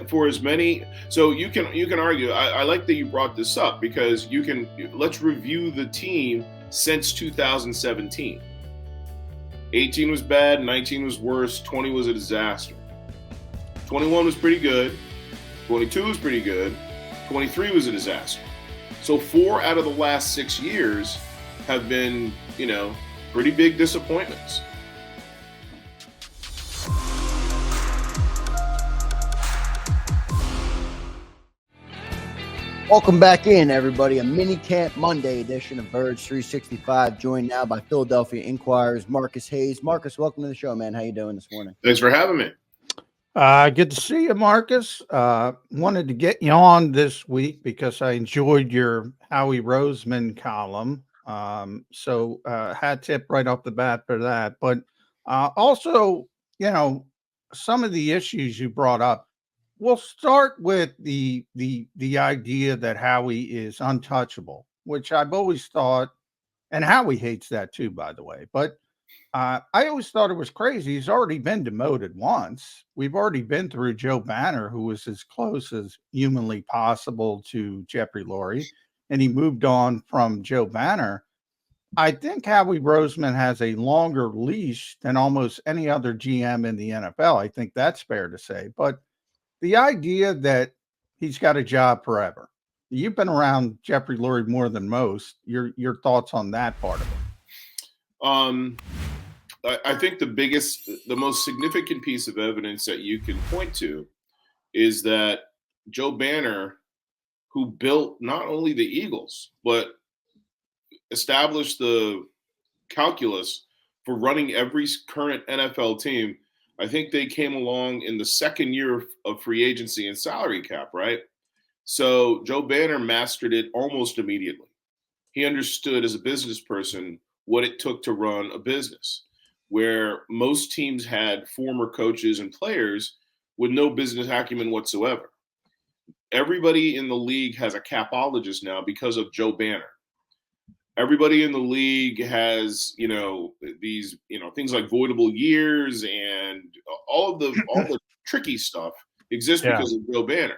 For as many, so you can argue. I like that you brought this up because let's review the team since 2017. 18 was bad, 19 was worse, 20 was a disaster. 21 was pretty good, 22 was pretty good, 23 was a disaster. So 4 out of the last 6 years have been, pretty big disappointments. Welcome back in, everybody. A mini camp Monday edition of Birds 365, joined now by Philadelphia Inquirer's Marcus Hayes. Marcus, welcome to the show, man. How you doing this morning? Thanks for having me. Good to see you, Marcus. Wanted to get you on this week because I enjoyed your Howie Roseman column. So hat tip right off the bat for that. But also, some of the issues you brought up. We'll start with the idea that Howie is untouchable, which I've always thought, and Howie hates that too, by the way. But I always thought it was crazy. He's already been demoted once. We've already been through Joe Banner, who was as close as humanly possible to Jeffrey Lurie, and he moved on from Joe Banner. I think Howie Roseman has a longer leash than almost any other GM in the NFL. I think that's fair to say. But the idea that he's got a job forever. You've been around Jeffrey Lurie more than most. Your thoughts on that part of it? I think the most significant piece of evidence that you can point to is that Joe Banner, who built not only the Eagles, but established the calculus for running every current NFL team, I think they came along in the second year of free agency and salary cap, right? So Joe Banner mastered it almost immediately. He understood as a business person what it took to run a business, where most teams had former coaches and players with no business acumen whatsoever. Everybody in the league has a capologist now because of Joe Banner. Everybody in the league has, these, things like voidable years and all the tricky stuff exists because of Joe Banner.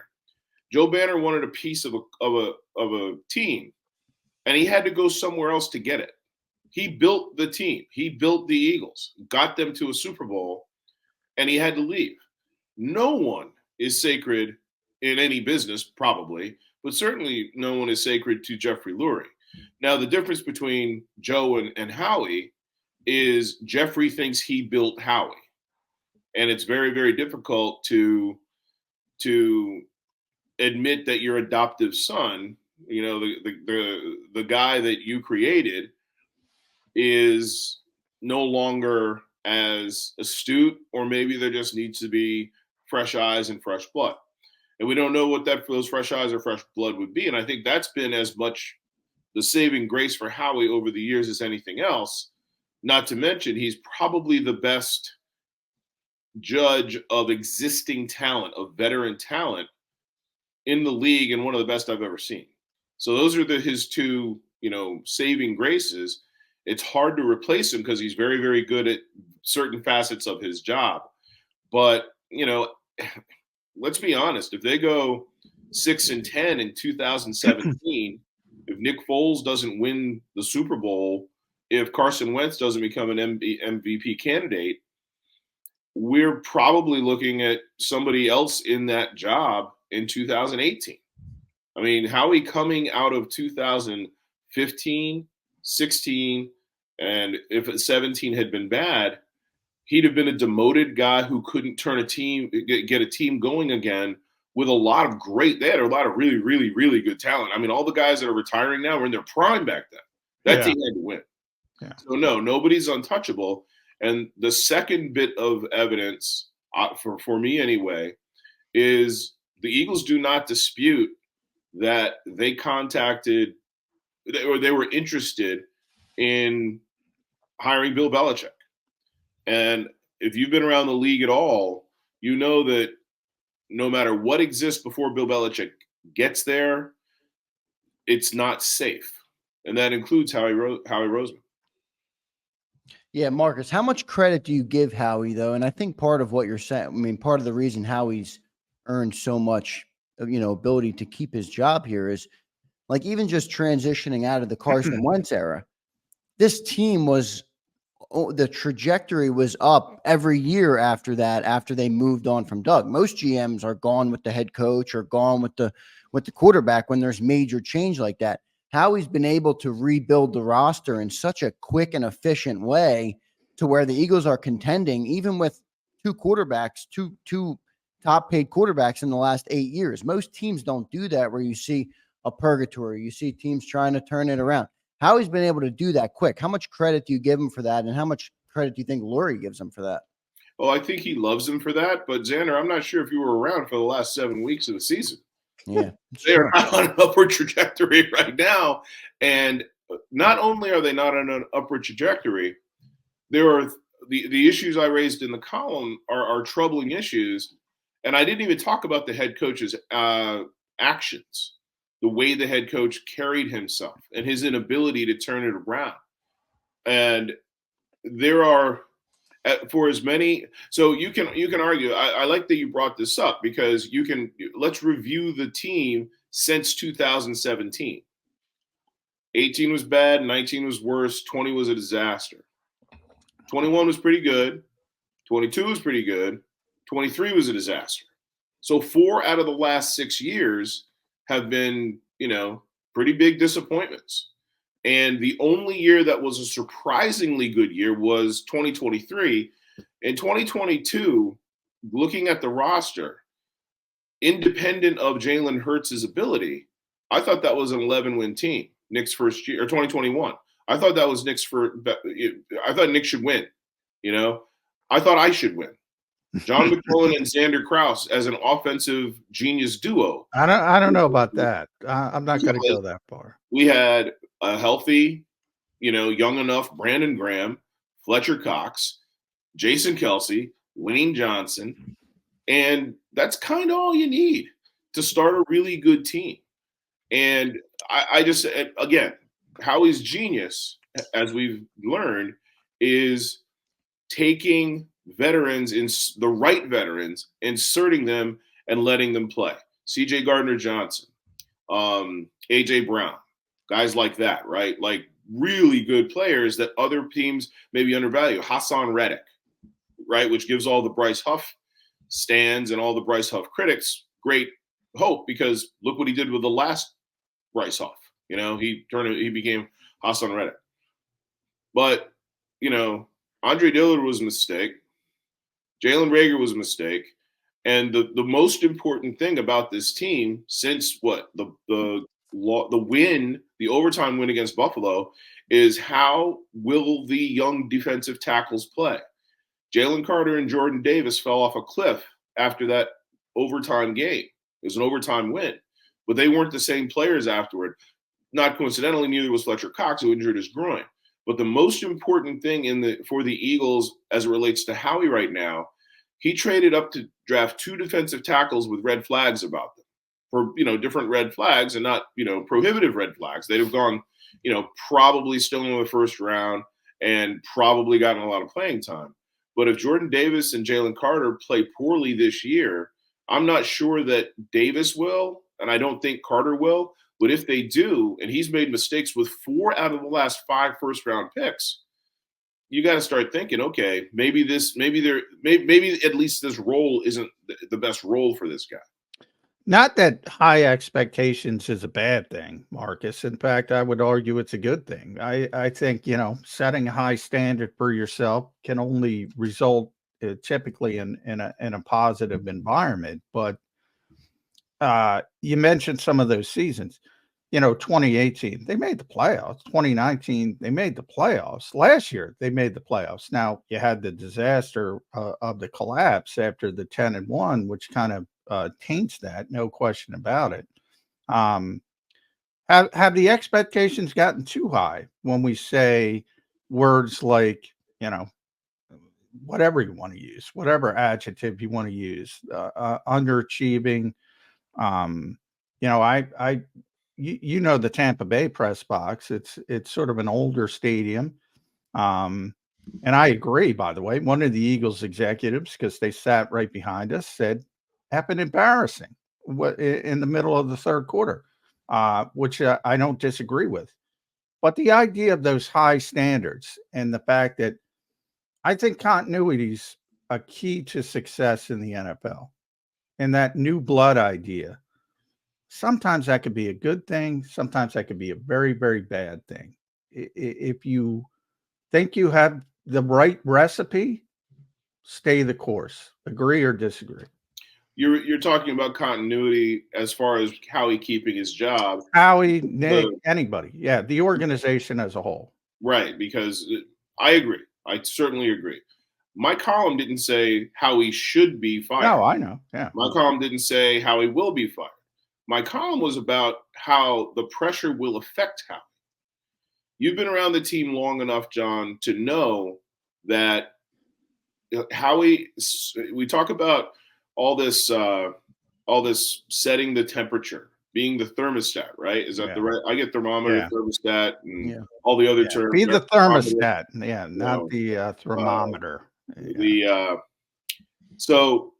Joe Banner wanted a piece of a team, and he had to go somewhere else to get it. He built the team. He built the Eagles, got them to a Super Bowl, and he had to leave. No one is sacred in any business, probably, but certainly no one is sacred to Jeffrey Lurie. Now, the difference between Joe and Howie is Jeffrey thinks he built Howie. And it's very, very difficult to admit that your adoptive son, the guy that you created, is no longer as astute, or maybe there just needs to be fresh eyes and fresh blood. And we don't know what those fresh eyes or fresh blood would be. And I think that's been as much the saving grace for Howie over the years as anything else. Not to mention, he's probably the best judge of existing talent, of veteran talent in the league, and one of the best I've ever seen. So those are his two, saving graces. It's hard to replace him because he's very, very good at certain facets of his job. But, let's be honest, if they go 6-10 in 2017, if Nick Foles doesn't win the Super Bowl, if Carson Wentz doesn't become an MVP candidate, we're probably looking at somebody else in that job in 2018. I mean, Howie coming out of 2015, 16, and if 17 had been bad, he'd have been a demoted guy who couldn't get a team going again. With a lot of they had a lot of really, really, really good talent. I mean, all the guys that are retiring now were in their prime back then. That team had to win. Yeah. So no, nobody's untouchable. And the second bit of evidence, for me anyway, is the Eagles do not dispute that they contacted, or they were interested in hiring Bill Belichick. And if you've been around the league at all, you know that no matter what exists before Bill Belichick gets there, it's not safe. And that includes Howie Roseman. Yeah, Marcus, how much credit do you give Howie, though? And I think part of what you're saying, part of the reason Howie's earned so much, ability to keep his job here is like even just transitioning out of the Carson Wentz era. This team was the trajectory was up every year after that, after they moved on from Doug. Most GMs are gone with the head coach or gone with the quarterback when there's major change like that. Howie's been able to rebuild the roster in such a quick and efficient way to where the Eagles are contending, even with two top paid quarterbacks in the last 8 years. Most teams don't do that, where you see a purgatory. You see teams trying to turn it around. Howie's been able to do that quick. How much credit do you give him for that? And how much credit do you think Lurie gives him for that? Well, I think he loves him for that. But Xander, I'm not sure if you were around for the last 7 weeks of the season. Yeah. They're not on an upward trajectory right now. And not only are they not on an upward trajectory, there are the issues I raised in the column are troubling issues. And I didn't even talk about the head coach's actions, the way the head coach carried himself and his inability to turn it around. And there are, for as many, so you can argue, I like that you brought this up, because let's review the team since 2017. 18 was bad, 19 was worse, 20 was a disaster. 21 was pretty good, 22 was pretty good, 23 was a disaster. So 4 out of the last 6 years have been, pretty big disappointments. And the only year that was a surprisingly good year was 2023. In 2022, looking at the roster, independent of Jalen Hurts' ability, I thought that was an 11-win team, Nick's first year, or 2021. I thought that was I thought Nick should win, I thought I should win. John McClellan and Xander Krause as an offensive genius duo. I don't know about that. I'm not going to go that far. We had a healthy, young enough Brandon Graham, Fletcher Cox, Jason Kelsey, Lane Johnson, and that's kind of all you need to start a really good team. And I just, again, Howie's genius, as we've learned, is taking veterans, the right veterans, inserting them and letting them play. C.J. Gardner-Johnson, A.J. Brown, guys like that, right? Like really good players that other teams maybe undervalue. Hassan Reddick, right? Which gives all the Bryce Huff stands and all the Bryce Huff critics great hope, because look what he did with the last Bryce Huff. He became Hassan Reddick. But, Andre Dillard was a mistake. Jalen Reagor was a mistake. And the most important thing about this team since the win, the overtime win against Buffalo, is how will the young defensive tackles play? Jalen Carter and Jordan Davis fell off a cliff after that overtime game. It was an overtime win, but they weren't the same players afterward. Not coincidentally, neither was Fletcher Cox, who injured his groin. But the most important thing for the Eagles as it relates to Howie right now, he traded up to draft 2 defensive tackles with red flags about them, for different red flags, and not prohibitive red flags. They'd have gone probably still in the first round and probably gotten a lot of playing time. But if Jordan Davis and Jalen Carter play poorly this year, I'm not sure that Davis will, and I don't think Carter will. But if they do, and he's made mistakes with 4 out of the last 5 first-round picks, you got to start thinking, okay, maybe at least this role isn't the best role for this guy. Not that high expectations is a bad thing, Marcus. In fact, I would argue it's a good thing. I think, setting a high standard for yourself can only result typically in a positive environment. But you mentioned some of those seasons. 2018, they made the playoffs. 2019, they made the playoffs. Last year, they made the playoffs. Now, you had the disaster of the collapse after the 10-1, which kind of taints that, no question about it. Have the expectations gotten too high when we say words like, whatever you want to use, whatever adjective you want to use, underachieving? The Tampa Bay press box, it's sort of an older stadium. And I agree, by the way, one of the Eagles executives, because they sat right behind us, said, happened embarrassing in the middle of the third quarter, which I don't disagree with. But the idea of those high standards and the fact that I think continuity is a key to success in the NFL, and that new blood idea, sometimes that could be a good thing. Sometimes that could be a very, very bad thing. If you think you have the right recipe, stay the course. Agree or disagree? You're talking about continuity as far as Howie keeping his job. Howie, Nick, anybody. Yeah, the organization as a whole. Right, because I agree. I certainly agree. My column didn't say Howie should be fired. No, I know. Yeah. My column didn't say Howie will be fired. My column was about how the pressure will affect Howie. You've been around the team long enough, John, to know that Howie, we talk about all this setting the temperature, being the thermostat, right? Is that the right? I get thermometer, thermostat, and all the other terms. Be the thermostat, not the thermometer. So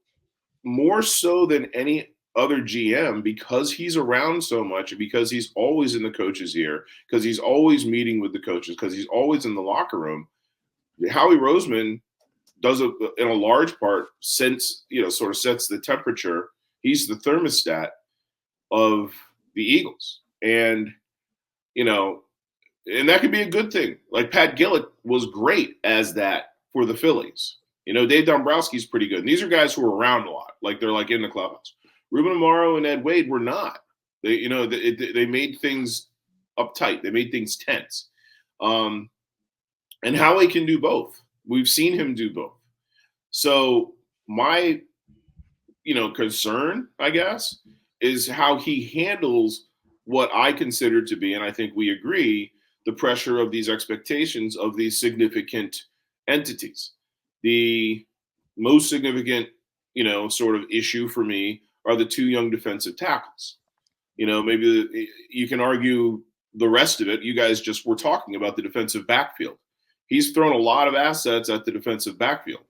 more so than any other GM, because he's around so much, and because he's always in the coach's ear, because he's always meeting with the coaches, because he's always in the locker room, Howie Roseman does in a large part sort of sets the temperature. He's the thermostat of the Eagles. And, and that could be a good thing. Like Pat Gillett was great as that for the Phillies. Dave Dombrowski's pretty good. And these are guys who are around a lot. Like they're like in the clubhouse. Ruben Amaro and Ed Wade were not. They made things uptight. They made things tense. And Howie can do both. We've seen him do both. So my, concern, I guess, is how he handles what I consider to be, and I think we agree, the pressure of these expectations of these significant entities. The most significant, sort of issue for me are the two young defensive tackles. Maybe you can argue the rest of it. You guys just were talking about the defensive backfield. He's thrown a lot of assets at the defensive backfield.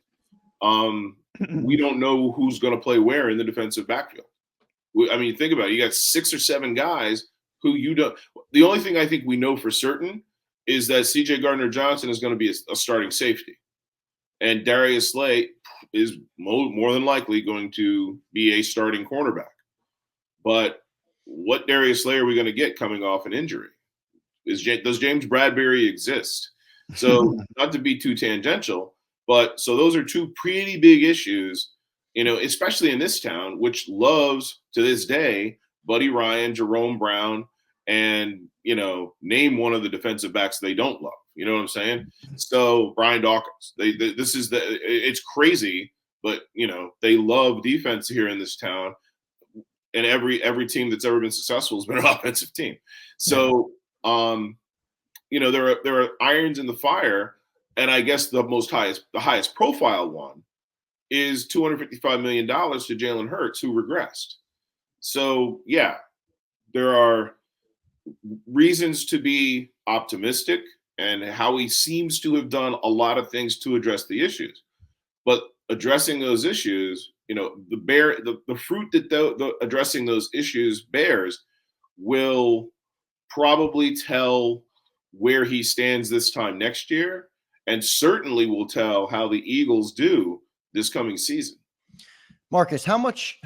We don't know who's going to play where in the defensive backfield. Think about it. You got 6 or 7 guys who you don't. The only thing I think we know for certain is that C.J. Gardner-Johnson is going to be a starting safety. And Darius Slay is more than likely going to be a starting cornerback. But what Darius Slay are we going to get coming off an injury? Does James Bradbury exist? So not to be too tangential, but so those are two pretty big issues, especially in this town, which loves to this day Buddy Ryan, Jerome Brown, and, name one of the defensive backs they don't love. You know what I'm saying? So Brian Dawkins, it's crazy, but they love defense here in this town, and every team that's ever been successful has been an offensive team. So, there are irons in the fire, and I guess the highest profile one is $255 million to Jalen Hurts, who regressed. So yeah, there are reasons to be optimistic, and Howie seems to have done a lot of things to address the issues. But addressing those issues, the fruit that addressing those issues bears will probably tell where he stands this time next year, and certainly will tell how the Eagles do this coming season. Marcus, how much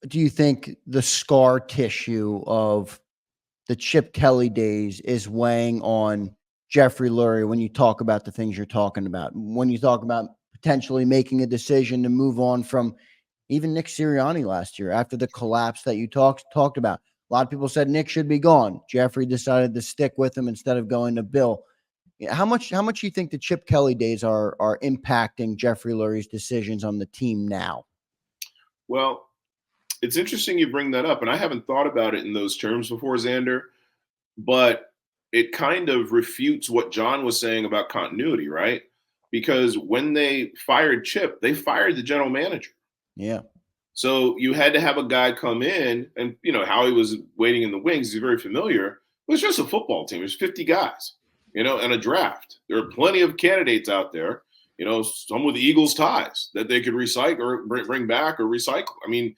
do you think the scar tissue of the Chip Kelly days is weighing on Jeffrey Lurie when you talk about the things you're talking about? When you talk about potentially making a decision to move on from even Nick Serianni last year after the collapse that you talked about. A lot of people said Nick should be gone. Jeffrey decided to stick with him instead of going to Bill. How much do you think the Chip Kelly days are impacting Jeffrey Lurie's decisions on the team now? Well, it's interesting you bring that up, and I haven't thought about it in those terms before, Xander, but it kind of refutes what John was saying about continuity, right? Because when they fired Chip, they fired the general manager. Yeah. So you had to have a guy come in, and Howie was waiting in the wings. He's very familiar. It was just a football team. There's 50 guys, and a draft. There are plenty of candidates out there. some with Eagles ties that they could recycle or bring back or recycle. I mean,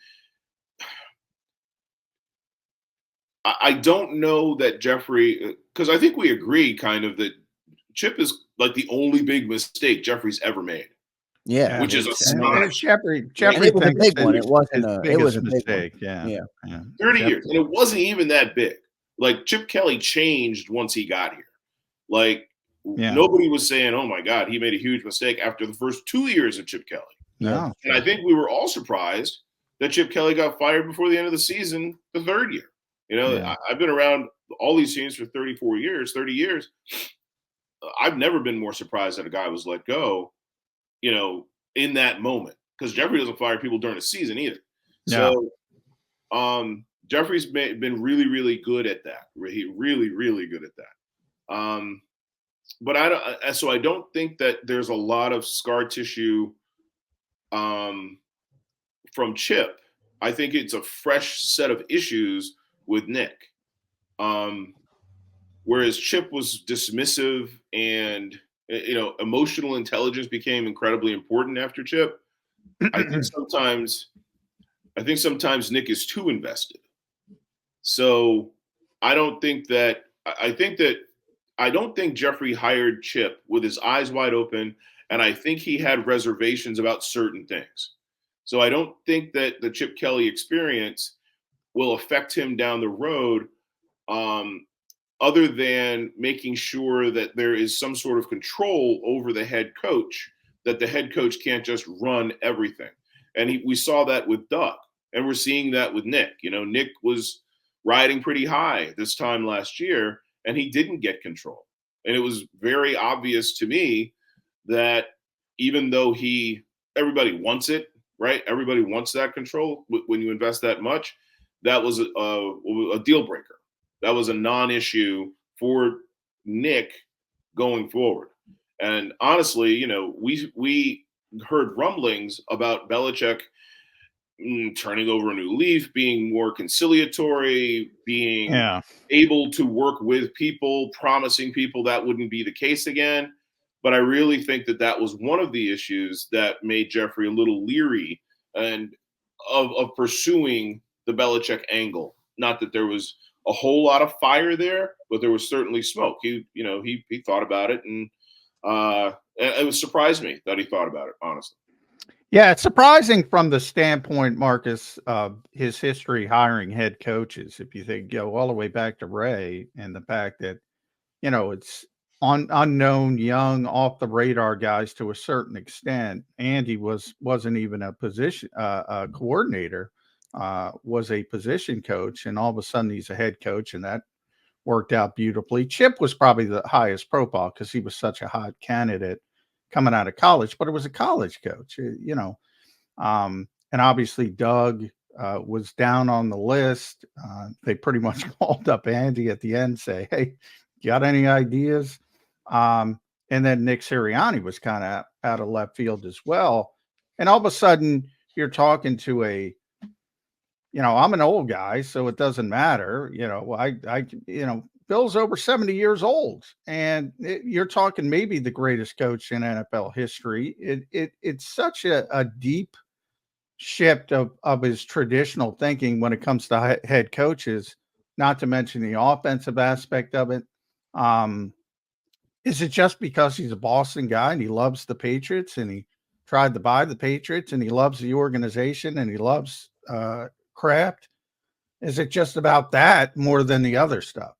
I don't know that Jeffrey, because I think we agree kind of that Chip is like the only big mistake Jeffrey's ever made. Yeah, which is and Jeffrey and it was a thinks big one. It wasn't his it was biggest a big mistake. one. Yeah. 30 Jeff- years, and it wasn't even that big. Like Chip Kelly changed once he got here. Like nobody was saying, "Oh my God, he made a huge mistake" after the first 2 years of Chip Kelly. No, and I think we were all surprised that Chip Kelly got fired before the end of the season, the third year. I've been around all these teams for 30 years. I've never been more surprised that a guy was let go, in that moment, because Jeffrey doesn't fire people during the season either. No. So, Jeffrey's been really, really good at that. Really, really good at that. But I don't think that there's a lot of scar tissue from Chip. I think it's a fresh set of issues with Nick. Whereas Chip was dismissive and emotional intelligence became incredibly important after Chip. I think sometimes Nick is too invested. So I don't think Jeffrey hired Chip with his eyes wide open, and I think he had reservations about certain things. So I don't think that the Chip Kelly experience will affect him down the road, other than making sure that there is some sort of control over the head coach, that the head coach can't just run everything. And we saw that with Doug, and we're seeing that with Nick. Nick was riding pretty high this time last year, and he didn't get control. And it was very obvious to me that even though everybody wants it, right? Everybody wants that control when you invest that much. That was a deal breaker. That was a non-issue for Nick going forward. And honestly, we heard rumblings about Belichick turning over a new leaf, being more conciliatory, being able to work with people, promising people that wouldn't be the case again. But I really think that was one of the issues that made Jeffrey a little leery and of pursuing the Belichick angle. Not that there was a whole lot of fire there, but there was certainly smoke. He thought about it, and it surprised me that he thought about it, honestly. Yeah, it's surprising from the standpoint, Marcus, of his history hiring head coaches. If you go all the way back to Ray, and the fact that it's unknown, young, off the radar guys to a certain extent. Andy wasn't even a position a coordinator, was a position coach, and all of a sudden he's a head coach, and that worked out beautifully. Chip was probably the highest profile because he was such a hot candidate coming out of college, but it was a college coach, and obviously Doug was down on the list. They pretty much called up Andy at the end, say, "Hey, got any ideas?" And then Nick Serianni was kind of out of left field as well. And all of a sudden you're talking to I'm an old guy, so it doesn't matter. Bill's over 70 years old, and you're talking maybe the greatest coach in NFL history. It's such a deep shift of his traditional thinking when it comes to head coaches, not to mention the offensive aspect of it. Is it just because he's a Boston guy and he loves the Patriots and he tried to buy the Patriots and he loves the organization and he loves Kraft? Is it just about that more than the other stuff?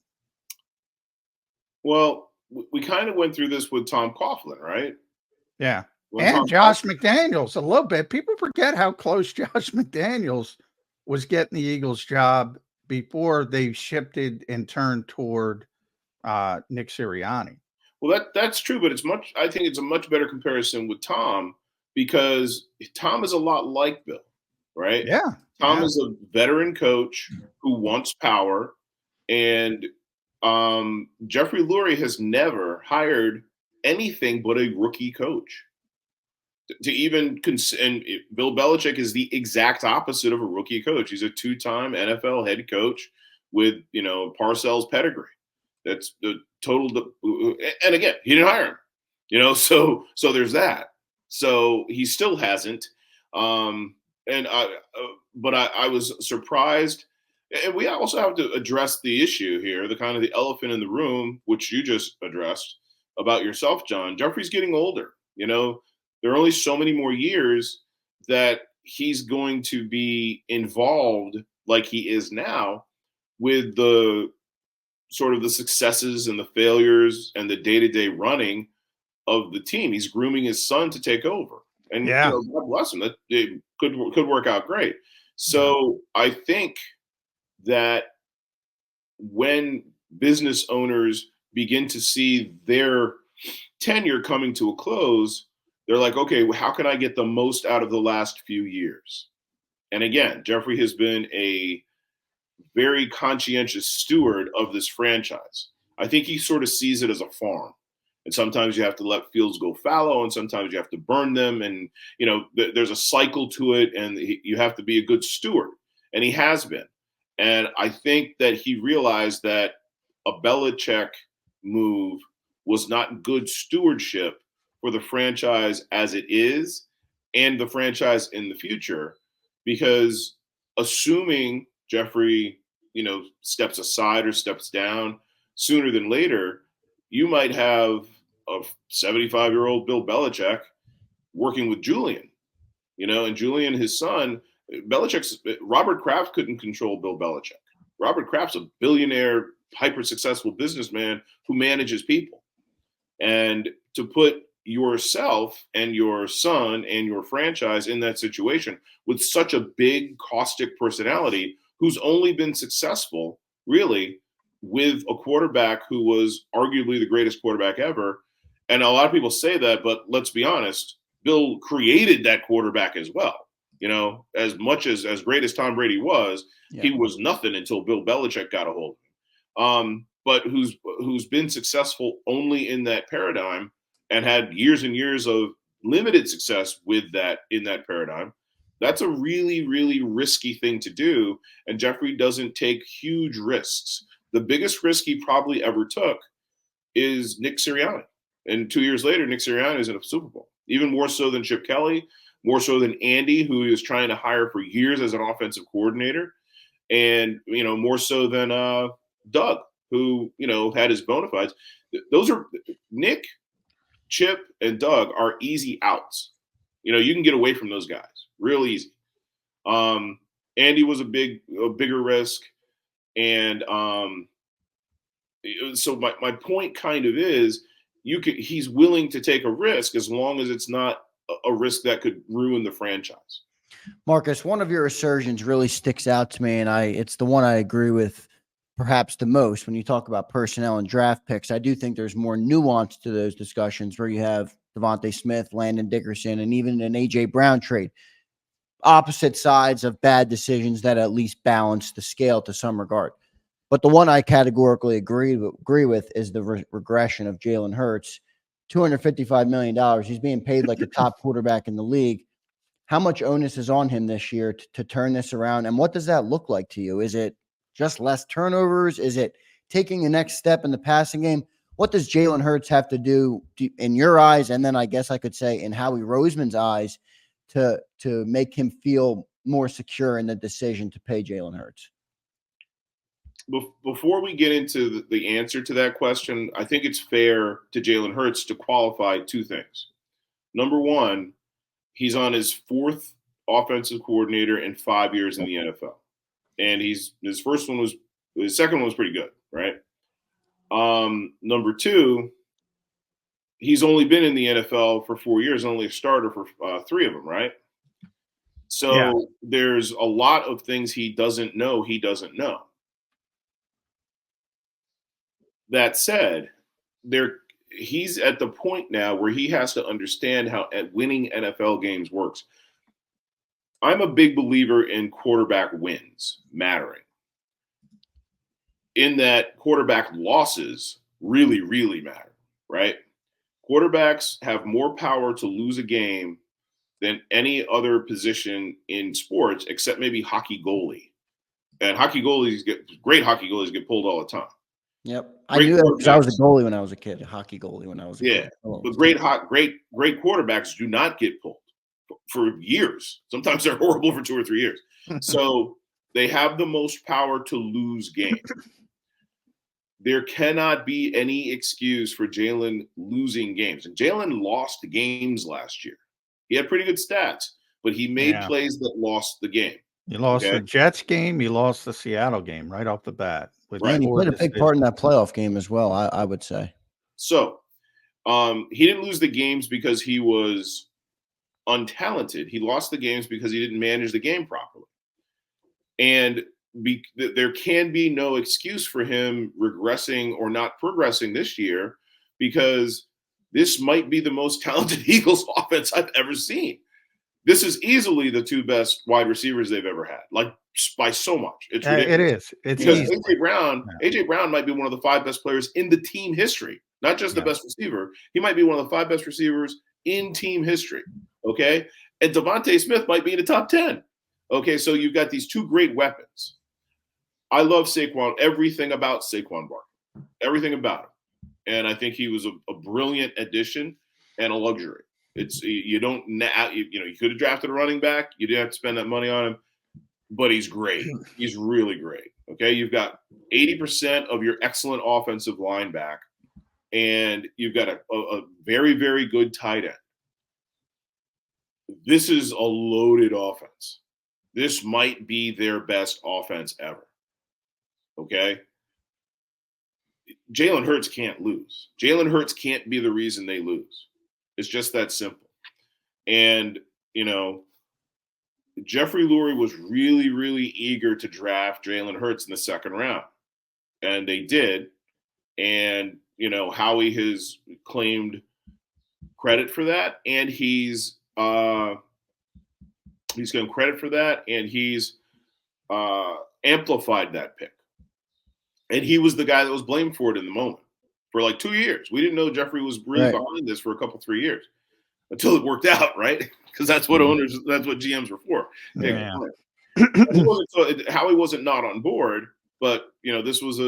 Well, we kind of went through this with Tom Coughlin, right? Yeah. And Josh McDaniels a little bit. People forget how close Josh McDaniels was getting the Eagles job before they shifted and turned toward Nick Sirianni. Well, that's true, but I think it's a much better comparison with Tom, because Tom is a lot like Bill, right? Yeah. Tom is a veteran coach who wants power, and Jeffrey Lurie has never hired anything but a rookie coach. And Bill Belichick is the exact opposite of a rookie coach. He's a two-time NFL head coach with Parcells pedigree. That's the total. And again, he didn't hire him. So there's that. So he still hasn't. But I was surprised. And we also have to address the issue here, the kind of the elephant in the room, which you just addressed about yourself, John. Jeffrey's getting older. You know, there are only so many more years that he's going to be involved like he is now with the sort of the successes and the failures and the day-to-day running of the team. He's grooming his son to take over. And Yeah. you know, God bless him. That it could work out great. So I think that when business owners begin to see their tenure coming to a close, they're like, okay, well, how can I get the most out of the last few years? And again, Jeffrey has been a very conscientious steward of this franchise. I think he sort of sees it as a farm. And sometimes you have to let fields go fallow, and sometimes you have to burn them. And, you know, there's a cycle to it, and you have to be a good steward. And he has been. And I think that he realized that a Belichick move was not good stewardship for the franchise as it is and the franchise in the future, because assuming Jeffrey, you know, steps aside or steps down sooner than later, you might have a 75-year-old Bill Belichick working with Julian, you know, and Julian, his son, Robert Kraft couldn't control Bill Belichick. Robert Kraft's a billionaire, hyper successful businessman who manages people. And to put yourself and your son and your franchise in that situation with such a big, caustic personality who's only been successful, really, with a quarterback who was arguably the greatest quarterback ever. And a lot of people say that, but let's be honest, Bill created that quarterback as well. You know, as much as great as Tom Brady was, he was nothing until Bill Belichick got a hold of him. But who's been successful only in that paradigm and had years and years of limited success with that in that paradigm. That's a really, really risky thing to do. And Jeffrey doesn't take huge risks. The biggest risk he probably ever took is Nick Serianni. And 2 years later, Nick Serianni is in a Super Bowl, even more so than Chip Kelly, more so than Andy, who he was trying to hire for years as an offensive coordinator, and, you know, more so than Doug, who, you know, had his bona fides. Those are Nick, Chip, and Doug are easy outs. You know, you can get away from those guys real easy. Andy was a bigger risk. And so my point kind of is he's willing to take a risk as long as it's not a risk that could ruin the franchise. Marcus, one of your assertions really sticks out to me, and it's the one I agree with perhaps the most when you talk about personnel and draft picks. I do think there's more nuance to those discussions where you have Devontae Smith, Landon Dickerson, and even an A.J. Brown trade. Opposite sides of bad decisions that at least balance the scale to some regard. But the one I categorically agree with is the regression of Jalen Hurts. $255 million. He's being paid like a top quarterback in the league. How much onus is on him this year to turn this around? And what does that look like to you? Is it just less turnovers? Is it taking the next step in the passing game? What does Jalen Hurts have to do in your eyes? And then I guess I could say in Howie Roseman's eyes to make him feel more secure in the decision to pay Jalen Hurts? Before we get into the answer to that question, I think it's fair to Jalen Hurts to qualify two things. Number one, he's on his fourth offensive coordinator in 5 years in the NFL. And his second one was pretty good, right? Number two, he's only been in the NFL for 4 years, only a starter for 3 of them, right? So there's a lot of things he doesn't know. That said, he's at the point now where he has to understand how winning NFL games works. I'm a big believer in quarterback wins mattering, in that quarterback losses really, really matter, right? Quarterbacks have more power to lose a game than any other position in sports, except maybe hockey goalie. And great hockey goalies get pulled all the time. Yep. I knew that because I was a goalie when I was a kid, a hockey goalie when I was a kid. But great quarterbacks do not get pulled for years. Sometimes they're horrible for 2 or 3 years. So they have the most power to lose games. There cannot be any excuse for Jalen losing games. And Jalen lost games last year. He had pretty good stats, but he made plays that lost the game. You lost the Jets game. You lost the Seattle game right off the bat. And he played a big part in that playoff game as well, I would say. So he didn't lose the games because he was untalented. He lost the games because he didn't manage the game properly. And there can be no excuse for him regressing or not progressing this year, because this might be the most talented Eagles offense I've ever seen. This is easily the 2 best wide receivers they've ever had, like by so much. It's ridiculous. It is. It's because easy. AJ Brown might be one of the 5 best players in the team history, not just the best receiver. He might be one of the 5 best receivers in team history. Okay. And Devontae Smith might be in the top 10. Okay. So you've got these 2 great weapons. I love Saquon, everything about Saquon Barkley, everything about him. And I think he was a brilliant addition and a luxury. It's you could have drafted a running back. You didn't have to spend that money on him, but he's great. He's really great. Okay. You've got 80% of your excellent offensive line back, and you've got a very, very good tight end. This is a loaded offense. This might be their best offense ever. Okay. Jalen Hurts can't lose. Jalen Hurts can't be the reason they lose. It's just that simple. And, Jeffrey Lurie was really, really eager to draft Jalen Hurts in the 2nd round. And they did. And, Howie has claimed credit for that. And he's given credit for that. And he's amplified that pick. And he was the guy that was blamed for it in the moment for like 2 years. We didn't know Jeffrey was really behind this for a couple, 3 years until it worked out, right? Because that's what that's what GMs were for. Yeah. Howie wasn't not on board, but this was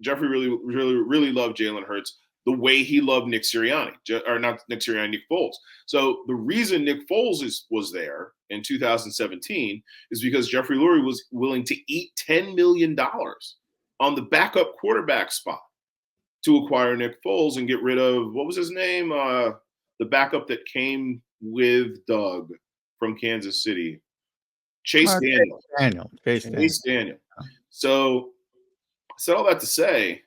Jeffrey really, really, really loved Jalen Hurts the way he loved Nick Serianni, or not Nick Serianni, Nick Foles. So the reason Nick Foles was there in 2017 is because Jeffrey Lurie was willing to eat $10 million on the backup quarterback spot to acquire Nick Foles and get rid of, what was his name? The backup that came with Doug from Kansas City. Chase Daniel. Chase Daniel. So I said all that to say,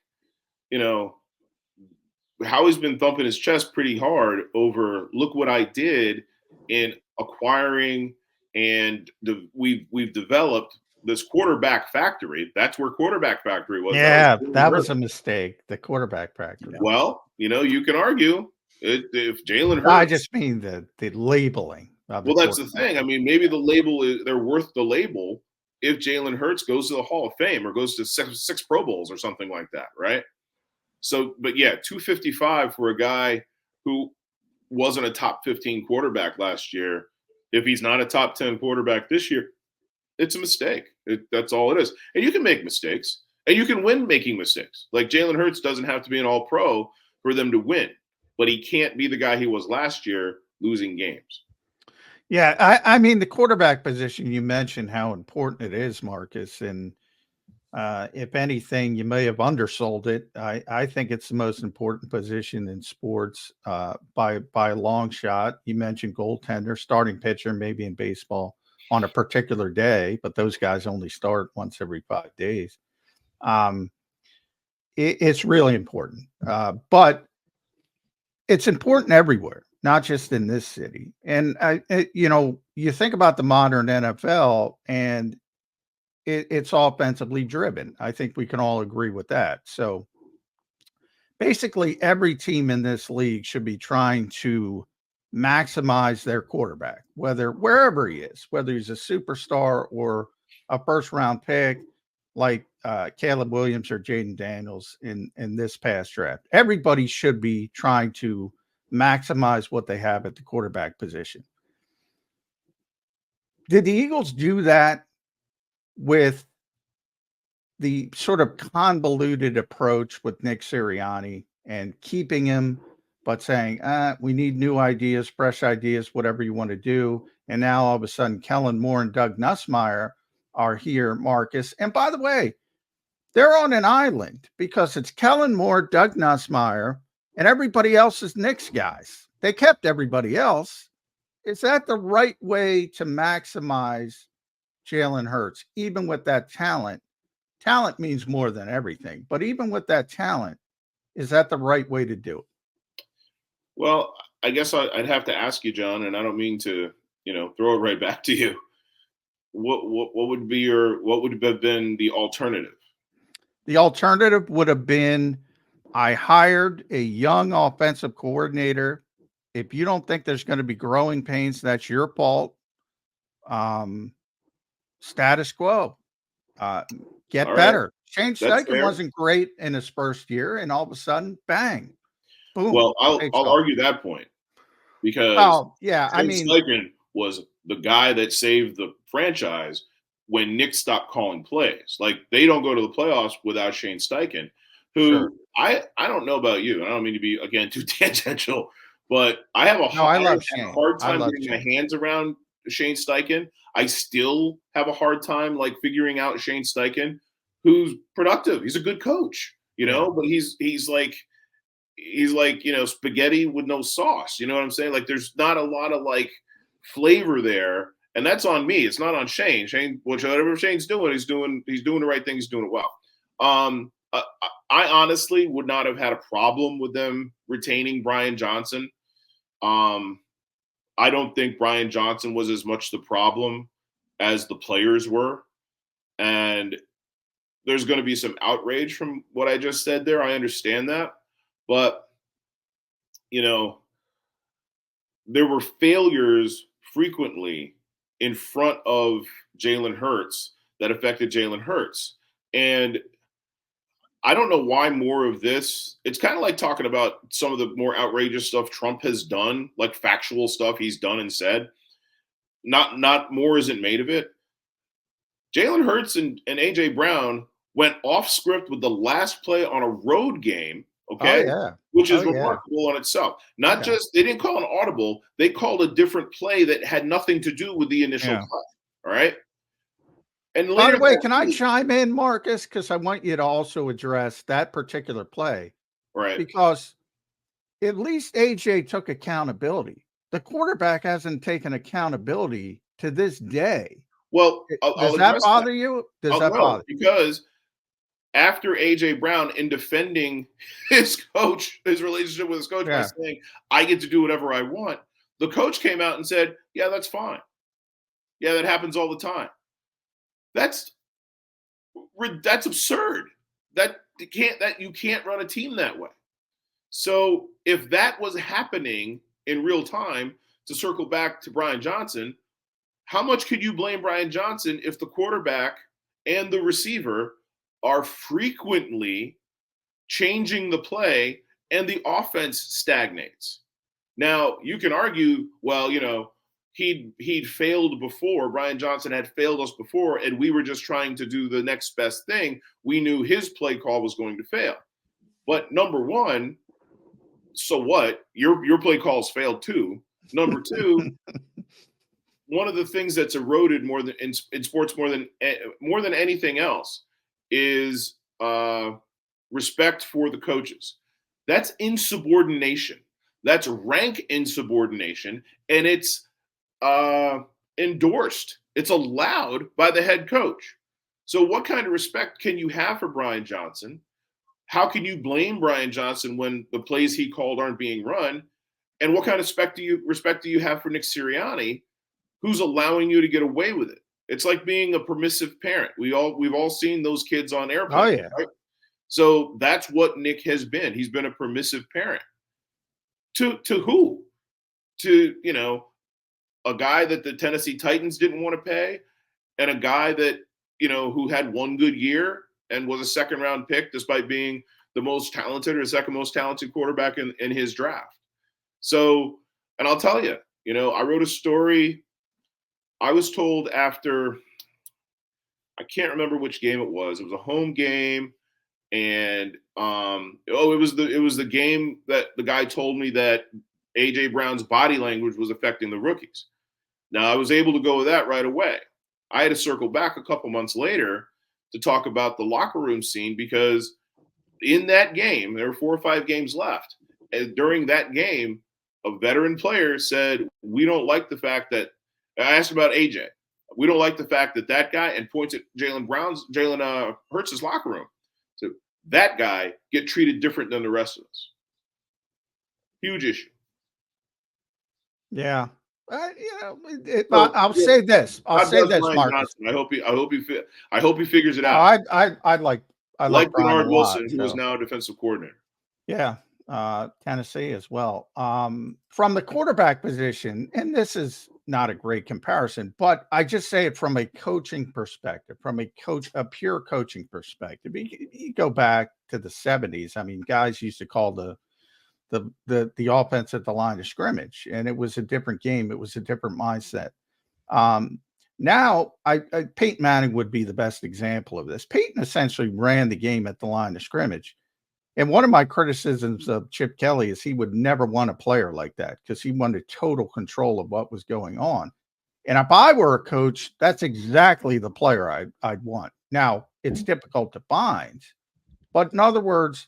Howie's been thumping his chest pretty hard over, look what I did in acquiring, and we've developed this quarterback factory. That's where quarterback factory was. Yeah, that was a mistake. The quarterback factory. Well, you can argue if Jalen Hurts. I just mean the labeling. Well, that's the thing. I mean, maybe the label they're worth the label if Jalen Hurts goes to the Hall of Fame or goes to six Pro Bowls or something like that, right? So, but yeah, 255 for a guy who wasn't a top 15 quarterback last year. If he's not a top 10 quarterback this year, it's a mistake. That's all it is. And you can make mistakes, and you can win making mistakes. Like Jalen Hurts doesn't have to be an all-pro for them to win, but he can't be the guy he was last year losing games. Yeah, I mean, the quarterback position, you mentioned how important it is, Marcus, and if anything, you may have undersold it. I think it's the most important position in sports by a long shot. You mentioned goaltender, starting pitcher, maybe in baseball on a particular day, but those guys only start once every 5 days. It's really important, but it's important everywhere, not just in this city. And you think about the modern NFL, and it's offensively driven. I think we can all agree with that. So basically, every team in this league should be trying to maximize their quarterback, wherever he is, whether he's a superstar or a first-round pick like Caleb Williams or Jaden Daniels in this past draft. Everybody should be trying to maximize what they have at the quarterback position. Did the Eagles do that with the sort of convoluted approach with Nick Serianni and keeping him, but saying, we need new ideas, fresh ideas, whatever you want to do. And now all of a sudden, Kellen Moore and Doug Nussmeier are here, Marcus. And by the way, they're on an island because it's Kellen Moore, Doug Nussmeier, and everybody else is Knicks guys. They kept everybody else. Is that the right way to maximize Jalen Hurts, even with that talent? Talent means more than everything, but even with that talent, is that the right way to do it? Well, I guess I'd have to ask you, John, and I don't mean to, throw it right back to you. What would have been the alternative? The alternative would have been, I hired a young offensive coordinator. If you don't think there's going to be growing pains, that's your fault. Status quo. Get All better. right. Shane Steichen wasn't great in his first year, and all of a sudden, bang, boom. Well, I'll argue that point because Shane Steichen was the guy that saved the franchise when Nick stopped calling plays. Like, they don't go to the playoffs without Shane Steichen, who I don't know about you. I don't mean to be, again, too tangential, but I have a hard time getting my hands around Shane Steichen. I still have a hard time figuring out Shane Steichen, who's productive. He's a good coach, but he's like spaghetti with no sauce. You know what I'm saying? There's not a lot of flavor there, and that's on me. It's not on Shane. Whatever Shane's doing, he's doing the right thing. He's doing it well. I honestly would not have had a problem with them retaining Brian Johnson. I don't think Brian Johnson was as much the problem as the players were. And there's going to be some outrage from what I just said there. I understand that. But, there were failures frequently in front of Jalen Hurts that affected Jalen Hurts. And I don't know why more of this. It's kind of like talking about some of the more outrageous stuff Trump has done, like factual stuff he's done and said. Not more isn't made of it. Jalen Hurts and A.J. Brown went off script with the last play on a road game, okay? Oh, yeah. Which is remarkable on itself. Not just, they didn't call an audible, they called a different play that had nothing to do with the initial play, all right? And by the way, can I chime in, Marcus? Because I want you to also address that particular play. Right. Because at least AJ took accountability. The quarterback hasn't taken accountability to this day. Well, does that bother you? Does that bother you? Because after A.J. Brown, in defending his coach, his relationship with his coach by saying, I get to do whatever I want, the coach came out and said, yeah, that's fine. Yeah, that happens all the time. That's absurd. You can't run a team that way. So if that was happening in real time, to circle back to Brian Johnson, how much could you blame Brian Johnson if the quarterback and the receiver are frequently changing the play and the offense stagnates? Now, you can argue, well, he'd failed before. Brian Johnson had failed us before, and we were just trying to do the next best thing. We knew his play call was going to fail. But number one, so what? Your play calls failed too. Number two, one of the things that's eroded more than in sports more than anything else is respect for the coaches. That's insubordination. That's rank insubordination, and it's endorsed. It's allowed by the head coach. So what kind of respect can you have for Brian Johnson? How can you blame Brian Johnson when the plays he called aren't being run? And what kind of respect do you have for Nick Serianni, who's allowing you to get away with it? It's like being a permissive parent. We've all seen those kids on airplanes. Oh, yeah. Right? So that's what Nick has been. He's been a permissive parent. To who? To, a guy that the Tennessee Titans didn't want to pay, and a guy that, who had one good year and was a second-round pick despite being the most talented or second most talented quarterback in his draft. So, and I'll tell you, I wrote a story. I was told after, I can't remember which game it was. It was a home game. And it was the game that the guy told me that AJ Brown's body language was affecting the rookies. Now I was able to go with that right away. I had to circle back a couple months later to talk about the locker room scene, because in that game, there were 4 or 5 games left. And during that game, a veteran player said, we don't like the fact that – I asked about AJ. We don't like the fact that that guy – and points at Jalen Hurts' locker room. So that guy get treated different than the rest of us. Huge issue. Yeah. I'll say this. I'll say this, Marcus. I hope he figures it out. I like Bernard Wilson, who is now a defensive coordinator. Yeah, Tennessee as well. From the quarterback position, and this is not a great comparison, but I just say it from a coaching perspective, from a pure coaching perspective. You go back to the 70s. I mean, guys used to call the offense at the line of scrimmage, and it was a different game. It was a different mindset. Now, Peyton Manning would be the best example of this. Peyton essentially ran the game at the line of scrimmage. And one of my criticisms of Chip Kelly is he would never want a player like that, because he wanted total control of what was going on. And if I were a coach, that's exactly the player I'd want. Now, it's difficult to find, but in other words,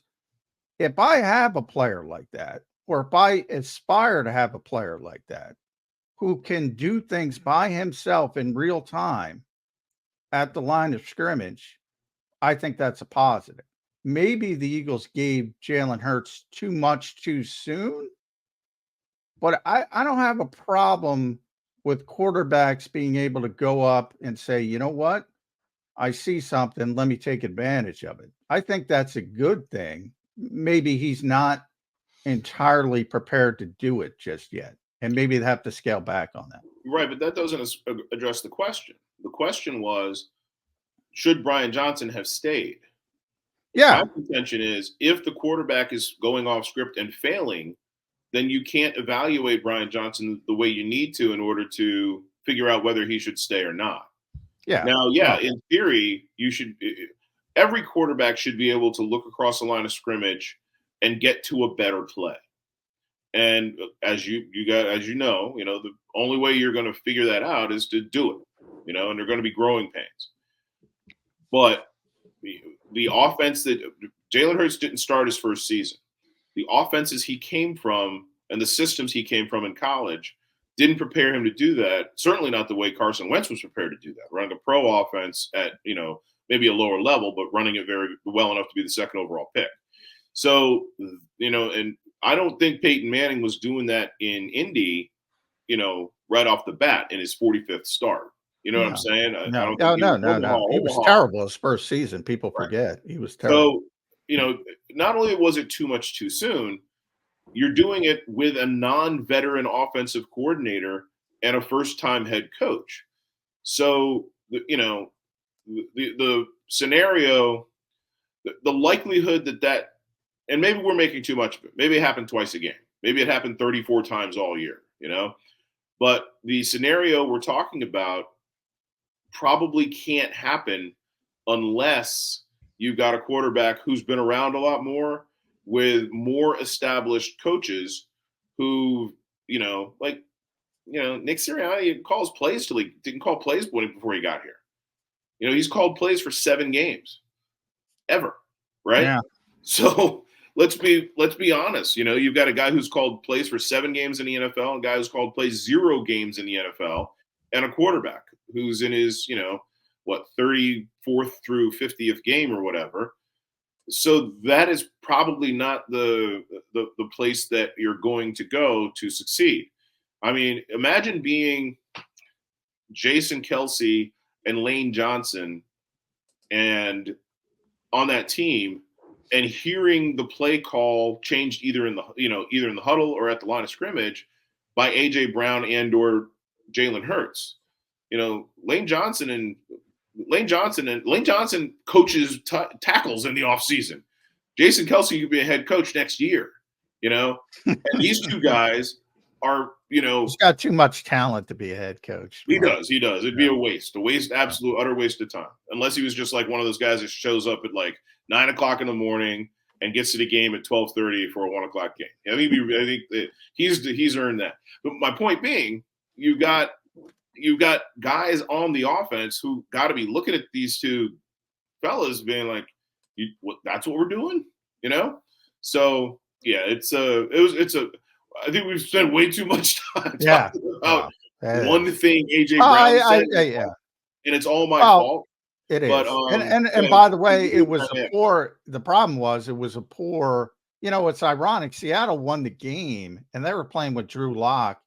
if I have a player like that, or if I aspire to have a player like that, who can do things by himself in real time at the line of scrimmage, I think that's a positive. Maybe the Eagles gave Jalen Hurts too much too soon, but I don't have a problem with quarterbacks being able to go up and say, you know what? I see something. Let me take advantage of it. I think that's a good thing. Maybe he's not entirely prepared to do it just yet, and maybe they have to scale back on that. Right, but that doesn't address the question. The question was, should Brian Johnson have stayed? Yeah. My contention is, if the quarterback is going off script and failing, then you can't evaluate Brian Johnson the way you need to in order to figure out whether he should stay or not. Yeah. Now, in theory, every quarterback should be able to look across the line of scrimmage and get to a better play. And as you know, the only way you're going to figure that out is to do it, and they're going to be growing pains. But the offense that Jalen Hurts didn't start his first season, the offenses he came from and the systems he came from in college didn't prepare him to do that. Certainly not the way Carson Wentz was prepared to do that, running a pro offense at, maybe a lower level, but running it very well enough to be the second overall pick. So, and I don't think Peyton Manning was doing that in Indy, right off the bat in his 45th start. You know what I'm saying? No. He was terrible his first season. People forget. He was terrible. So, not only was it too much too soon, you're doing it with a non-veteran offensive coordinator and a first-time head coach. So, the scenario, the likelihood that, and maybe we're making too much of it. Maybe it happened twice a game. Maybe it happened 34 times all year, But the scenario we're talking about probably can't happen unless you've got a quarterback who's been around a lot more, with more established coaches who, Nick Serianni calls plays till he didn't call plays before he got here. He's called plays for 7 games ever, right? Yeah. So let's be honest. You've got a guy who's called plays for 7 games in the NFL, a guy who's called plays 0 games in the NFL, and a quarterback who's in his, 34th through 50th game or whatever. So that is probably not the place that you're going to go to succeed. I mean, imagine being Jason Kelce and Lane Johnson and on that team and hearing the play call changed either in the huddle or at the line of scrimmage by AJ Brown and or Jalen Hurts. Lane Johnson coaches tackles in the offseason. Jason Kelce could be a head coach next year, and these two guys are, He's got too much talent to be a head coach. He does. It'd be a waste, absolute, utter waste of time. Unless he was just like one of those guys that shows up at like 9 o'clock in the morning and gets to the game at 12:30 for a 1 o'clock game. I think he's earned that. But my point being, you've got guys on the offense who got to be looking at these two fellas being like, that's what we're doing, So yeah, I think we've spent way too much time talking about one thing AJ Brown said, and it's all my fault. It is. But, and by the way, it was the problem was it was a poor, it's ironic. Seattle won the game and they were playing with Drew Lock.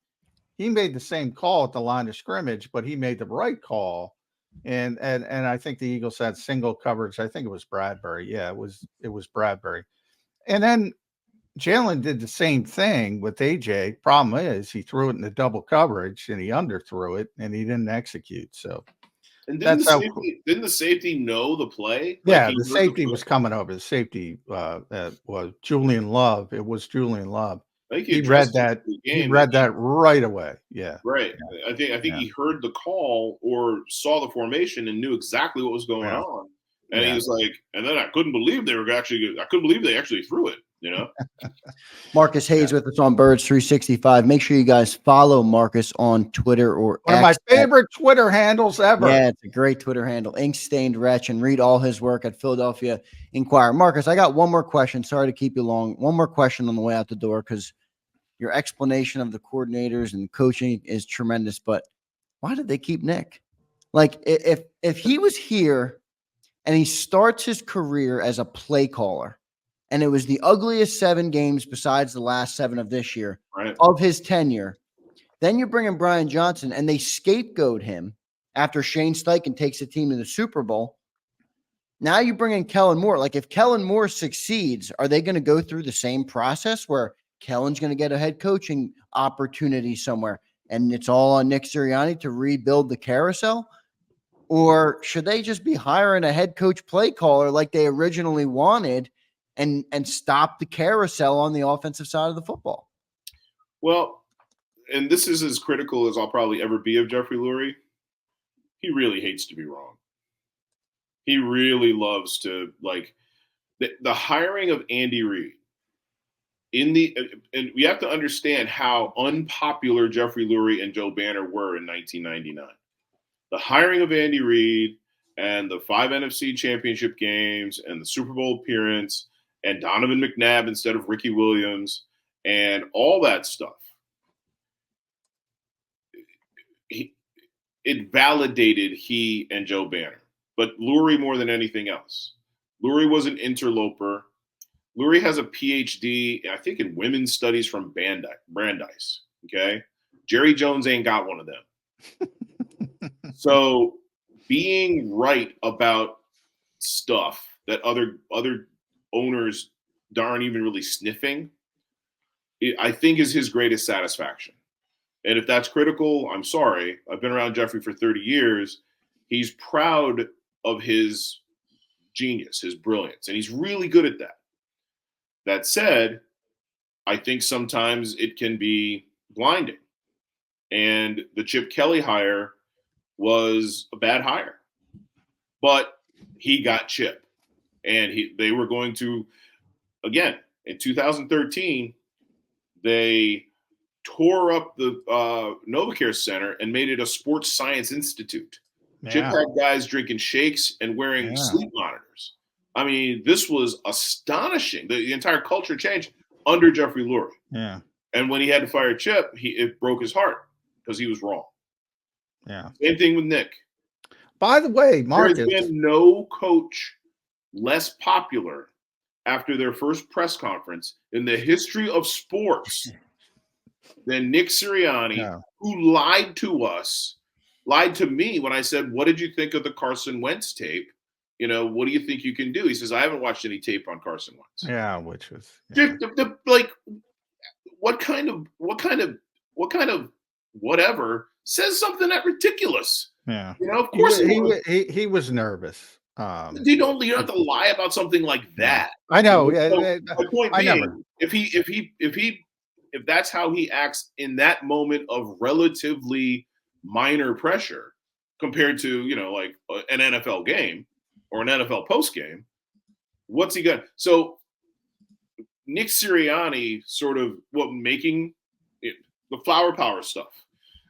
He made the same call at the line of scrimmage, but he made the right call. And I think the Eagles had single coverage. I think it was Bradbury. Yeah, it was Bradbury. And then Jalen did the same thing with AJ. Problem is he threw it in the double coverage and he underthrew it and he didn't execute. So and didn't the safety know the play? Yeah, the safety was coming over. The safety was Julian Love. It was Julian Love. He read that. He read that right away. Yeah. Right. Yeah. I think he heard the call or saw the formation and knew exactly what was going on. And he was like, and then I couldn't believe they actually threw it, Marcus Hayes with us on Birds 365. Make sure you guys follow Marcus on Twitter or one of my favorite Twitter handles ever. Yeah, it's a great Twitter handle, Inkstained Wretch, and read all his work at Philadelphia Inquirer. Marcus, I got one more question. Sorry to keep you long. One more question on the way out the door because your explanation of the coordinators and coaching is tremendous. But why did they keep Nick? Like, if he was here and he starts his career as a play caller, and it was the ugliest 7 games besides the last 7 of this year of his tenure, then you bring in Brian Johnson, and they scapegoat him after Shane Steichen takes the team to the Super Bowl. Now you bring in Kellen Moore. Like, if Kellen Moore succeeds, are they going to go through the same process where Kellen's going to get a head coaching opportunity somewhere, and it's all on Nick Serianni to rebuild the carousel? Or should they just be hiring a head coach play caller like they originally wanted and stop the carousel on the offensive side of the football? Well, and this is as critical as I'll probably ever be of Jeffrey Lurie. He really hates to be wrong. He really loves to, like, the hiring of Andy Reid and we have to understand how unpopular Jeffrey Lurie and Joe Banner were in 1999. The hiring of Andy Reid and the 5 NFC championship games and the Super Bowl appearance and Donovan McNabb instead of Ricky Williams and all that stuff. It validated he and Joe Banner, but Lurie more than anything else. Lurie was an interloper. Lurie has a PhD, I think, in women's studies from Brandeis. Okay, Jerry Jones ain't got one of them. So being right about stuff that other owners aren't even really sniffing, I think is his greatest satisfaction. And if that's critical, I'm sorry. I've been around Jeffrey for 30 years. He's proud of his genius, his brilliance, and he's really good at that. That said, I think sometimes it can be blinding. And the Chip Kelly hire was a bad hire. But he got Chip. And they were going to, again, in 2013, they tore up the NovaCare Center and made it a sports science institute. Yeah. Chip had guys drinking shakes and wearing sleep monitors. I mean, this was astonishing. The entire culture changed under Jeffrey Lurie. Yeah. And when he had to fire Chip, it broke his heart because he was wrong. Yeah. Same thing with Nick. By the way, Marcus, there has been no coach less popular after their first press conference in the history of sports than Nick Serianni, who lied to me when I said, "What did you think of the Carson Wentz tape? What do you think you can do?" He says, "I haven't watched any tape on Carson Wentz." Yeah, which was like, what kind of whatever says something that ridiculous? Yeah, of course he was nervous. You don't have to lie about something like that. I know. So my point being, if he if that's how he acts in that moment of relatively minor pressure compared to, like an NFL game or an NFL post game, what's he got? So Nick Serianni sort of making the flower power stuff,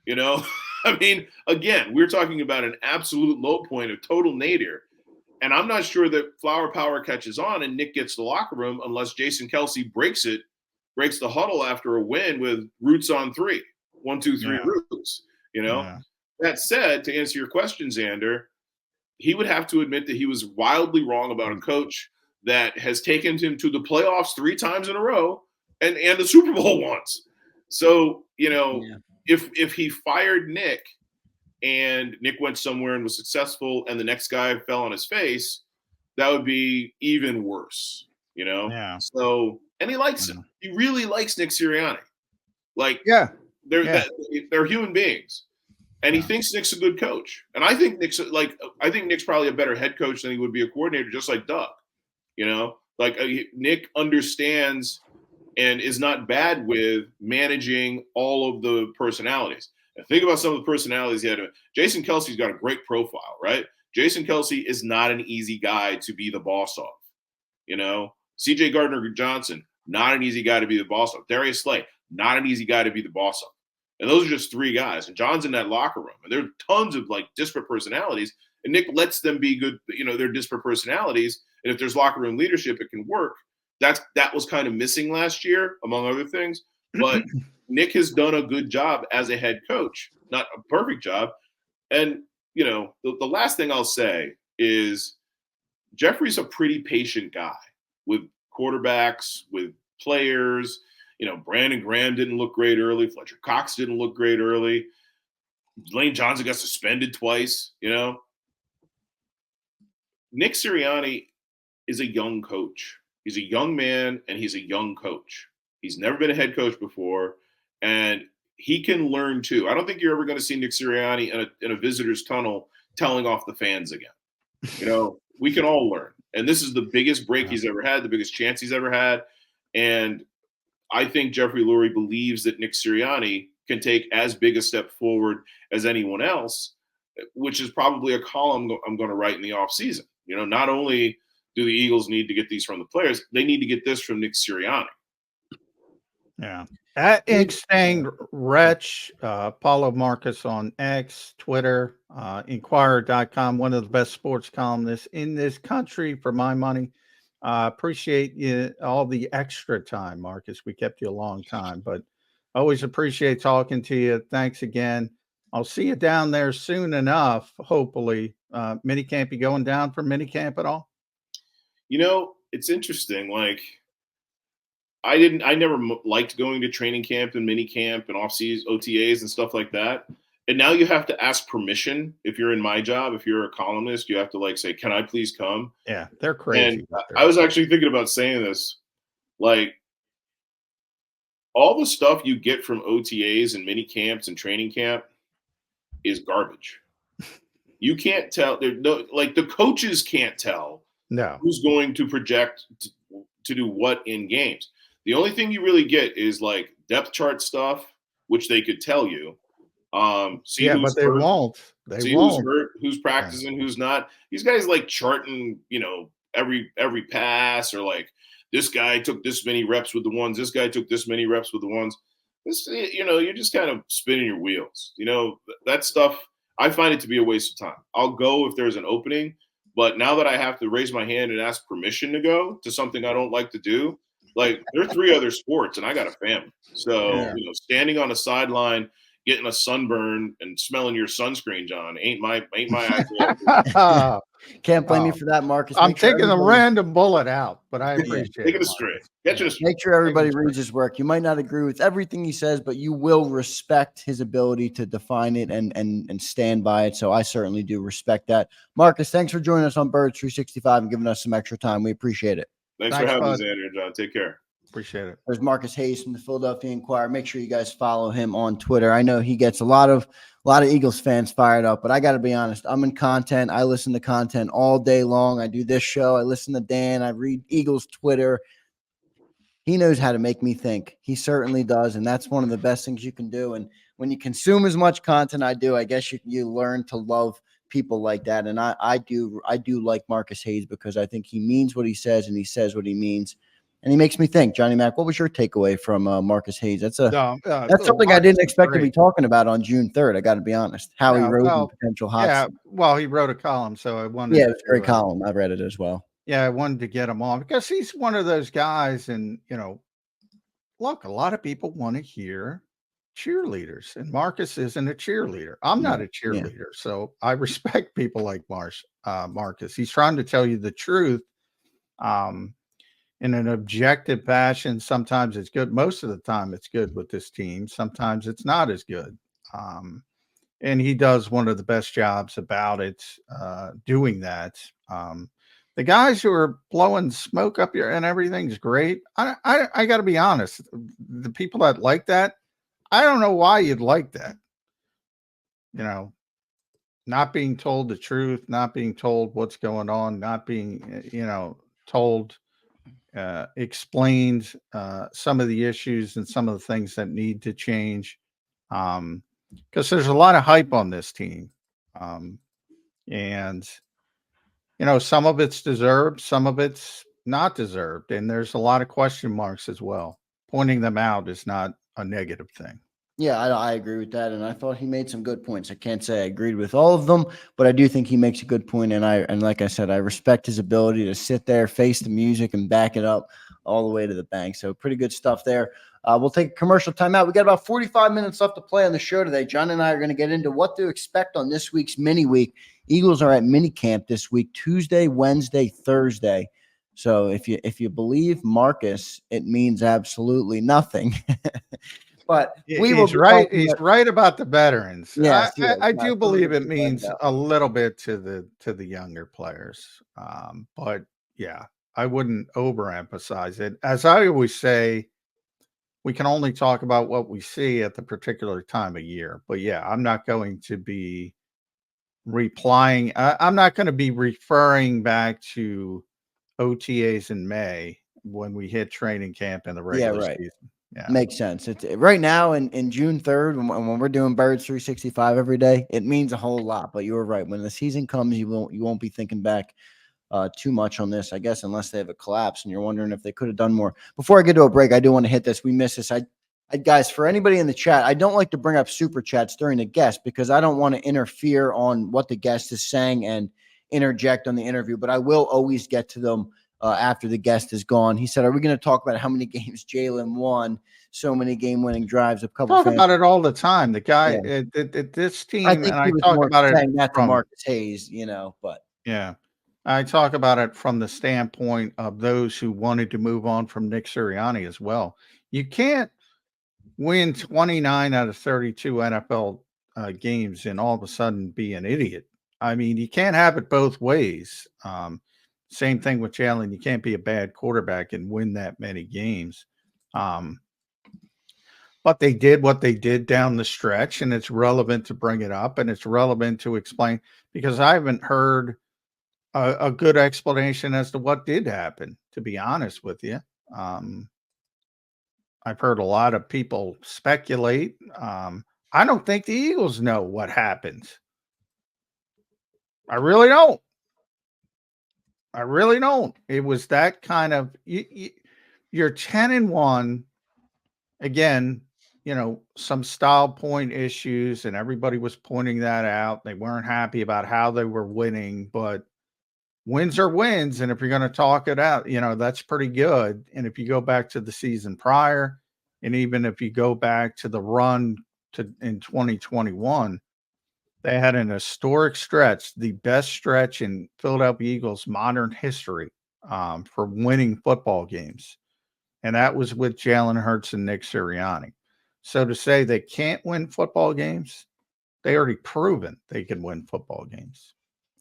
I mean, again, we're talking about an absolute low point, a total nadir. And I'm not sure that flower power catches on and Nick gets the locker room unless Jason Kelce breaks the huddle after a win with roots on 3, 1, 2, 3 roots, Yeah. That said, to answer your question, Xander, he would have to admit that he was wildly wrong about a coach that has taken him to the playoffs 3 times in a row and the Super Bowl once. So, if he fired Nick and Nick went somewhere and was successful and the next guy fell on his face, that would be even worse, Yeah. So, and he likes him. He really likes Nick Sirianni. Like, they're human beings. And he thinks Nick's a good coach. And I think Nick's probably a better head coach than he would be a coordinator, just like Doug. Nick understands and is not bad with managing all of the personalities. And think about some of the personalities he had. Jason Kelce's got a great profile, right? Jason Kelce is not an easy guy to be the boss of. CJ Gardner-Johnson, not an easy guy to be the boss of. Darius Slay, not an easy guy to be the boss of. And those are just 3 guys. And John's in that locker room. And there are tons of disparate personalities. And Nick lets them be good, they're disparate personalities. And if there's locker room leadership, it can work. That was kind of missing last year, among other things. But Nick has done a good job as a head coach, not a perfect job. And, the last thing I'll say is Jeffrey's a pretty patient guy with quarterbacks, with players. Brandon Graham didn't look great early. Fletcher Cox didn't look great early. Lane Johnson got suspended twice, Nick Sirianni is a young coach. He's a young man, and he's a young coach. He's never been a head coach before, and he can learn too. I don't think you're ever going to see Nick Sirianni in a visitor's tunnel telling off the fans again. We can all learn. And this is the biggest break he's ever had, the biggest chance he's ever had. And I think Jeffrey Lurie believes that Nick Sirianni can take as big a step forward as anyone else, which is probably a column I'm going to write in the offseason. Not only do the Eagles need to get these from the players, they need to get this from Nick Sirianni. Yeah. At Ink-Stained Wretch, Paulo Marcus on X, Twitter, Inquirer.com, one of the best sports columnists in this country for my money. Appreciate you all the extra time, Marcus. We kept you a long time, but always appreciate talking to you. Thanks again. I'll see you down there soon enough, hopefully. Minicamp, you going down for minicamp at all? It's interesting. I never liked going to training camp and mini camp and off-season OTAs and stuff like that. And now you have to ask permission. If you're in my job, if you're a columnist, you have to say, can I please come? Yeah, they're crazy. And I was actually thinking about saying this, all the stuff you get from OTAs and mini camps and training camp is garbage. You can't tell. The coaches can't tell who's going to project to do what in games. The only thing you really get is depth chart stuff, which they could tell you. But they won't. Who's hurt, who's practicing, who's not. These guys charting, every pass, or this guy took this many reps with the ones, this guy took this many reps with the ones. This, you're just kind of spinning your wheels. That stuff, I find it to be a waste of time. I'll go if there's an opening, but now that I have to raise my hand and ask permission to go to something I don't like to do, there are 3 other sports and I got a family. So, standing on a sideline, getting a sunburn and smelling your sunscreen, John, ain't my idea. Can't blame you for that, Marcus. I'm taking a random bullet out, but I appreciate it. Take it straight. Make sure everybody reads his work. You might not agree with everything he says, but you will respect his ability to define it and stand by it. So I certainly do respect that. Marcus, thanks for joining us on Birds 365 and giving us some extra time. We appreciate it. Thanks for having us, Andrew and John. Take care. Appreciate it. There's Marcus Hayes from the Philadelphia Inquirer. Make sure you guys follow him on Twitter. I know he gets a lot of Eagles fans fired up, but I got to be honest. I'm in content. I listen to content all day long. I do this show. I listen to Dan. I read Eagles Twitter. he knows how to make me think. He certainly does. And that's one of the best things you can do. And when you consume as much content I do, I guess you learn to love people like that. And I do like Marcus Hayes because I think he means what he says and he says what he means. And he makes me think. Johnny Mac, what was your takeaway from Marcus Hayes? That's something I didn't expect to be talking about on June 3rd. I got to be honest. Howie Roseman, potential hot seat. Well, he wrote a column, so I wanted. Yeah, it's a great column. I read it as well. Yeah, I wanted to get him on because he's one of those guys, and look, a lot of people want to hear cheerleaders, and Marcus isn't a cheerleader. I'm not a cheerleader, so I respect people like Marcus. He's trying to tell you the truth, in an objective fashion. Sometimes it's good. Most of the time, it's good with this team. Sometimes it's not as good. And he does one of the best jobs about it, doing that. The guys who are blowing smoke up here and everything's great. I got to be honest. The people that like that, I don't know why you'd like that. Not being told the truth, not being told what's going on, not being, told, explained some of the issues and some of the things that need to change. Because there's a lot of hype on this team. And some of it's deserved, some of it's not deserved. And there's a lot of question marks as well. Pointing them out is not a negative thing. Yeah, I agree with that. And I thought he made some good points. I can't say I agreed with all of them, but I do think he makes a good point. And like I said, I respect his ability to sit there, face the music, and back it up all the way to the bank. So pretty good stuff there. We'll take a commercial timeout. We got about 45 minutes left to play on the show today. John and I are going to get into what to expect on this week's mini week. Eagles are at mini camp this week, Tuesday, Wednesday, Thursday. So if you believe Marcus, it means absolutely nothing. But he's right about the veterans. Yes, I do believe it means a little bit to the younger players. But yeah, I wouldn't overemphasize it. As I always say, we can only talk about what we see at the particular time of year. But yeah, I'm not going to be replying. I'm not going to be referring back to OTAs in May when we hit training camp in the regular season. Yeah. Makes sense. It's right now in June 3rd, when we're doing Birds 365 every day, it means a whole lot. But you're right. When the season comes, you won't be thinking back too much on this, I guess, unless they have a collapse and you're wondering if they could have done more. Before I get to a break, I do want to hit this. We missed this. Guys, for anybody in the chat, I don't like to bring up super chats during the guest because I don't want to interfere on what the guest is saying and interject on the interview, but I will always get to them after the guest is gone. He said, are we going to talk about how many games Jalen won? So many game-winning drives. Talk about it all the time. The guy at this team, I think and I talk about it that from Marcus Hayes, but yeah, I talk about it from the standpoint of those who wanted to move on from Nick Serianni as well. You can't win 29 out of 32 NFL games and all of a sudden be an idiot. I mean, you can't have it both ways. Same thing with Jalen. You can't be a bad quarterback and win that many games. But they did what they did down the stretch, and it's relevant to bring it up, and it's relevant to explain, because I haven't heard a good explanation as to what did happen, to be honest with you. I've heard a lot of people speculate. I don't think the Eagles know what happened. I really don't. It was that kind of you're 10-1 again. Some style point issues, and everybody was pointing that out. They weren't happy about how they were winning, but wins are wins. And if you're going to talk it out, that's pretty good. And if you go back to the season prior, and even if you go back to the run in 2021, they had an historic stretch, the best stretch in Philadelphia Eagles modern history for winning football games. And that was with Jalen Hurts and Nick Serianni. So to say they can't win football games, they already proven they can win football games.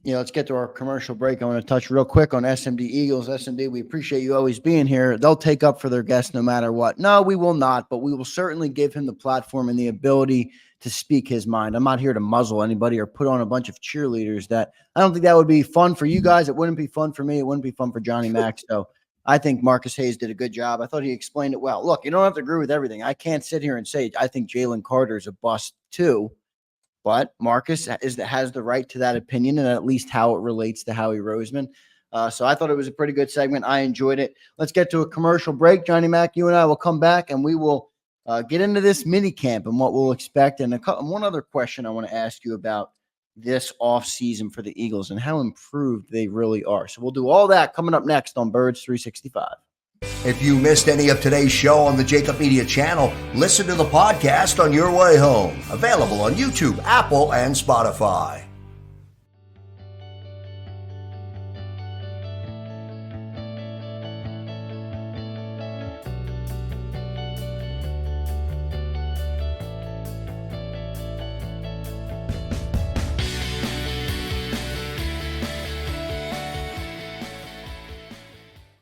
Let's get to our commercial break. I want to touch real quick on SMD Eagles. SMD, we appreciate you always being here. They'll take up for their guests no matter what. No, we will not, but we will certainly give him the platform and the ability to speak his mind. I'm not here to muzzle anybody or put on a bunch of cheerleaders. That I don't think that would be fun for you guys. It wouldn't be fun for me. It wouldn't be fun for Johnny Mac. So I think Marcus Hayes did a good job. I thought he explained it well. Look, you don't have to agree with everything. I can't sit here and say I think Jalen Carter is a bust too, but Marcus has the right to that opinion, and at least how it relates to Howie Roseman. So I thought it was a pretty good segment. I enjoyed it. Let's get to a commercial break. Johnny Mac, you and I will come back, and we will get into this mini camp and what we'll expect. And one other question I want to ask you about this offseason for the Eagles and how improved they really are. So we'll do all that coming up next on Birds 365. If you missed any of today's show on the JAKIB Media channel, listen to the podcast on your way home. Available on YouTube, Apple, and Spotify.